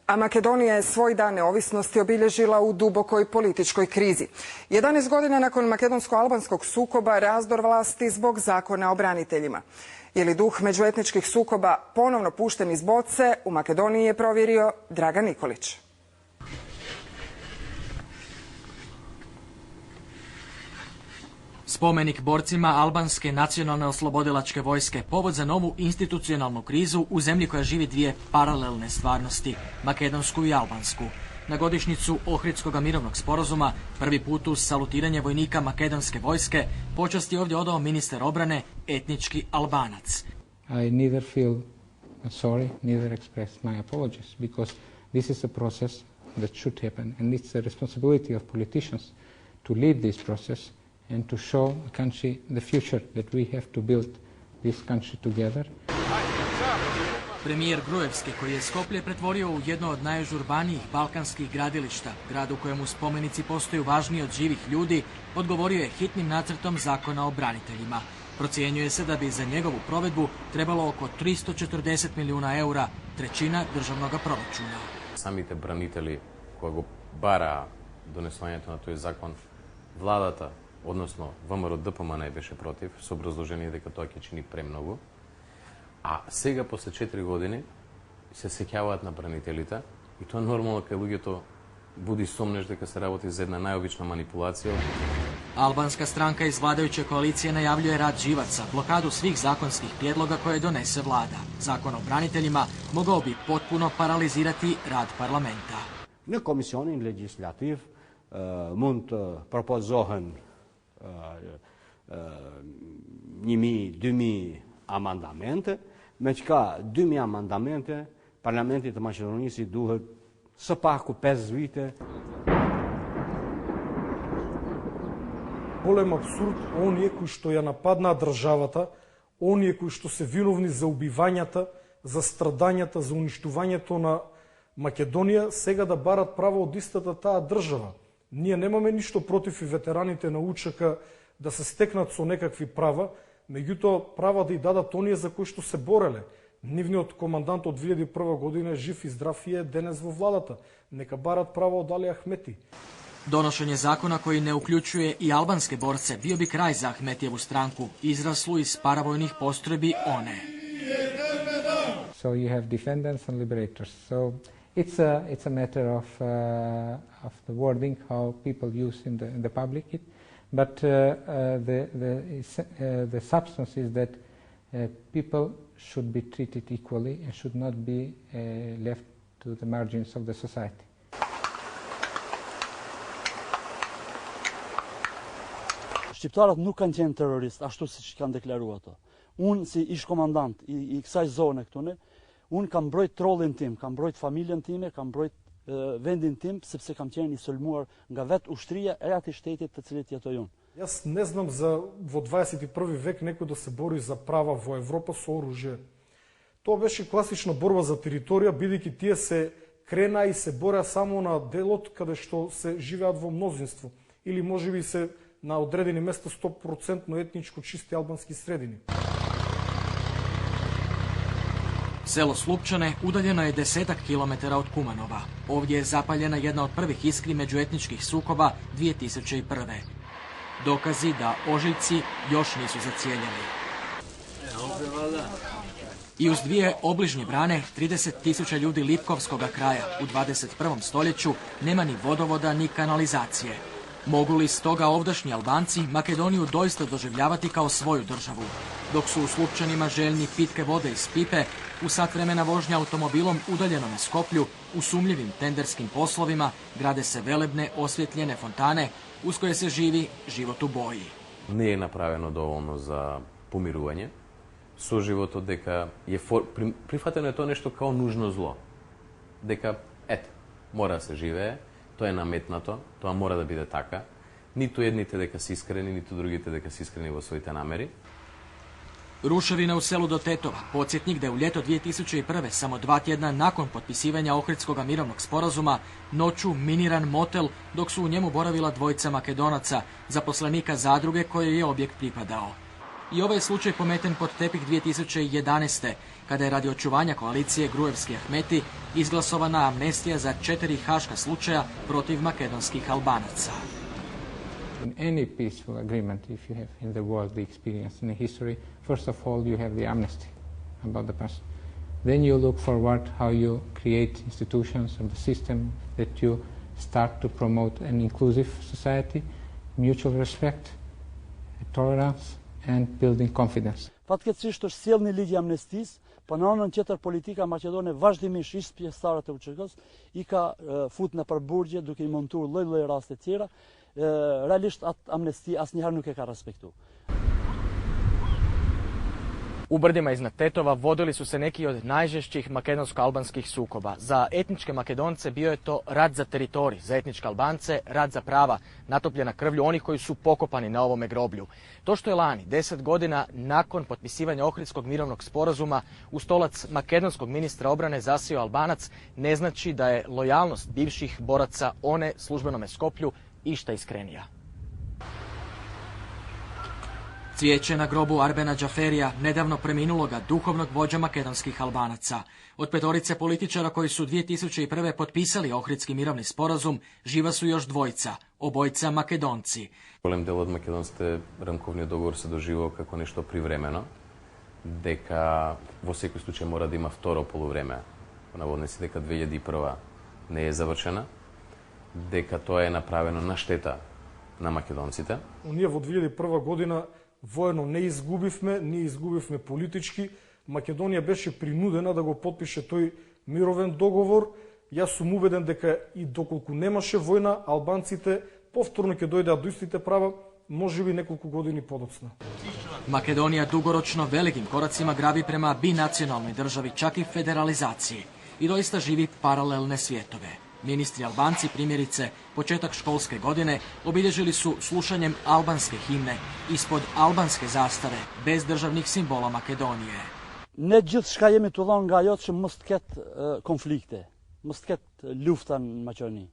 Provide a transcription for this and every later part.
A Makedonija je svoj dan neovisnosti obilježila u dubokoj političkoj krizi. 11 godina nakon makedonsko-albanskog sukoba razdor vlasti zbog zakona o braniteljima. Je li duh međuetničkih sukoba ponovno pušten iz boce, u Makedoniji je provjerio Dragan Nikolić. Spomenik borcima albanske nacionalne oslobodilačke vojske, povod za novu institucionalnu krizu u zemlji koja živi dvije paralelne stvarnosti, makedonsku i albansku. Na godišnjicu Ohridskog mirovnog sporazuma, prvi put uz salutiranje vojnika makedonske vojske, počast je ovdje odao ministar obrane, etnički Albanac. I neither feel sorry, neither express my apologies, because this is a process that should happen, and it's the responsibility of politicians to lead this process and to show the country the future that we have to build this country together. Premijer Grujevski, koji je Skoplje pretvorio u jedno od najužurbanijih balkanskih gradilišta, grad u kojemu spomenici postaju važniji od živih ljudi, odgovorio je hitnim nacrtom zakona o braniteljima. Procjenjuje se da bi za njegovu provedbu trebalo oko 340 milijuna eura, trećina državnog proračuna. Самите бранители кои го бара донесувањето на тој закон, владата, односно ВМРО ДПМН беше против, со образложение дека тоа ќе чини премногу. А сега, после 4 години, се сеќаваат на бранителите и тоа нормално кај луѓето буди сомнеш дека се работи за една најобична манипулација. Albanska stranka iz vladajuće koalicije najavljuje rad živaca, blokadu svih zakonskih prijedloga koje donese vlada. Zakon o braniteljima mogao bi potpuno paralizirati rad parlamenta. Në komisionin legjislativ mund të propozohen 1000-2000 amandamente, me çka 2000 amandamente Parlamentit të Maqedonisë i duhet së paku 5 vite. Голем абсурд, оние кои што ја нападнаа државата, оние кои што се виновни за убивањата, за страдањата, за уништувањето на Македонија, сега да барат право од истата таа држава. Ние немаме ништо против и ветераните на УЧК да се стекнат со некакви права, меѓутоа права да и дадат оние за кои што се бореле. Нивниот командант од 2001 година е жив и здрав и е денес во владата. Нека барат право од Али Ахмети. Donošenje zakona koji ne uključuje i albanske borce bio bi kraj za Ahmetijevu stranku, izraslu iz paravojnih postrojbi ONE. So you have defendants and liberators. So it's a matter of the wording how people use in the public, but the substance is that people should be treated equally and should not be left to the margins of the society. Shqiptarët nuk kanë qenë terroristë, ashtu siç kanë deklaruar ato. Unë si ish komandant i kësaj zone këtu ne, unë kam mbrojt trollin tim, kam mbrojt familjen time, kam mbrojt vendin tim, sepse kam qenë i sulmuar nga vet ushtria e atij shtetit të cilit jetoj unë. Јас не знам за во 21 век некој да се бори за права во Европа со оружје. Тоа беше класична борба за територија, бидејќи тие се крена и се бораа само на делот каде што се живеат во мнозинство или можеби се на одредени места 100% етничко чисти албански средини. Selo Slupčane udaljeno je 10 kilometara od Kumanova. Ovdje je zapaljena jedna od prvih iskri međuetničkih sukoba 2001. Dokazi da ožiljci još nisu zacijeljeni. I uz dvije obližnje brane 30.000 ljudi Lipkovskoga kraja u 21. stoljeću nema ni vodovoda ni kanalizacije. Mogu li stoga ovdašnji Albanci Makedoniju doista doživljavati kao svoju državu? Dok su u Slupčanima željni pitke vode iz pipe, u sat vremena vožnja automobilom udaljenom iz Skoplju, u sumljivim tenderskim poslovima, grade se velebne osvjetljene fontane uz koje se živi život u boji. Не е направено доволно за помирување. Соживотот дека е прифатено е тоа нешто као нужно зло. Дека ето, мора да се живее, тоа е наметнато, тоа мора да биде така. Ниту едните дека се искрени, ниту другите дека се искрени во своите намери. Ruševina u selu do Tetova, podsjetnik da je u ljeto 2001. samo 2 tjedna nakon potpisivanja Ohridskog mirovnog sporazuma noću miniran motel dok su u njemu boravila dvojica Makedonaca, zaposlenika zadruge kojoj je objekt pripadao. I ovaj slučaj pometen pod tepih 2011. kada je radi očuvanja koalicije Gruevski Ahmeti izglasovana amnestija za 4 haška slučaja protiv makedonskih Albanaca. In any peaceful agreement, if you have in the world the experience in the history, first of all you have the amnesty about the past. Then you look forward how you create institutions of the system, that you start to promote an inclusive society, mutual respect, tolerance and building confidence. Fatkeqësisht është sjell një ligj amnestisë, po në anën tjetër politika maqedone vazhdimisht ish pjesëtarë të UÇK-s i ka fut në përburgje duke i montuar lloj-lloj raste tjera. Realisht atë amnesti asnjëherë nuk e ka respektuar. U brdima iznad Tetova vodili su se neki od najžešćih makedonsko-albanskih sukoba. Za etničke Makedonce bio je to rat za teritorij, za etničke Albance rat za prava, natopljena krvlju onih koji su pokopani na ovome groblju. To što je lani, 10 godina nakon potpisivanja Ohridskog mirovnog sporazuma, u stolac makedonskog ministra obrane zasio Albanac, ne znači da je lojalnost bivših boraca one službenome Skoplju išta iskrenija. Cvijeće na grobu Arbena Džaferija, nedavno preminuloga duhovnog vođa makedonskih Albanaca. Od 5 političara koji su 2001. potpisali Ohridski mirovni sporazum, živa su još 2, obojica Makedonci. Голем дел од македонците рамковниот договор се доживува како нешто привремено, дека во секој случај мора да има второ полувреме, по наводници дека 2001 не е завршена, дека тоа е направено на штета на македонците. Ние во 2001 година воено не изгубивме, ние изгубивме политички. Македонија беше принудена да го потпише тој мировен договор. Јас сум убеден дека и доколку немаше војна, албанците повторно ќе дојдеат до истите права, можеби неколку години подоцна. Makedonija dugoročno velikim koracima grabi prema binacionalnoj državi, čak i federalizaciji. I doista živi paralelne svjetove. Ministri Albanci, primjerice, početak školske godine obilježili su slušanjem albanske himne ispod albanske zastave, bez državnih simbola Makedonije. Ne gjithçka jemi të dhënë nga ajo që mos të ketë konflikte, mos të ketë lufta në Maqedoni.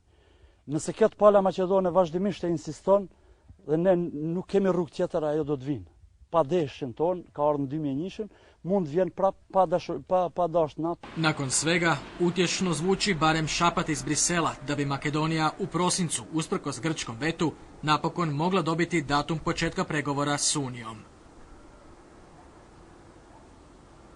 Nëse këtë pala Maqedone vazhdimisht e insiston dhe ne nuk kemi rrugë tjetër, ajo do të vinë. Pa deshjen ton, ka ardhur në 2001, mund vjen prap pa dashnat. Nakon svega, utješno zvuči barem šapat iz Brisela da bi Makedonija u prosincu, usprkos grčkom vetu, napokon mogla dobiti datum početka pregovora s Unijom.